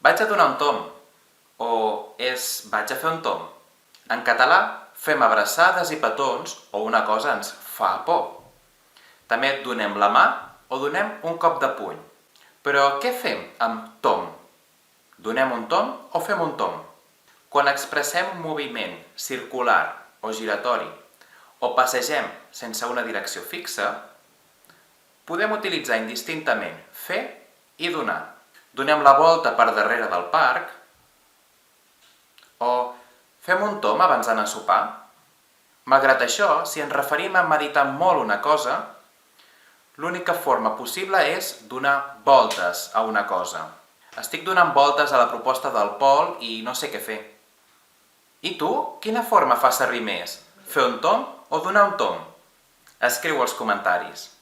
Vaig a donar un tomb, o és vaig a fer un tomb. En català fem abraçades i petons o una cosa ens fa por. També donem la mà o donem un cop de puny. Però què fem amb tomb? Donem un tomb o fem un tomb? Quan expressem un moviment circular o giratori o passegem sense una direcció fixa, podem utilitzar indistintament fer i donar. Donem la volta per darrere del parc o fem un tomb abans d'anar a sopar. Malgrat això, si ens referim a meditar molt una cosa, l'única forma possible és donar voltes a una cosa. Estic donant voltes a la proposta del Pol i no sé què fer. I tu, quina forma fas servir més? Fer un tomb o donar un tomb? Escriu als comentaris.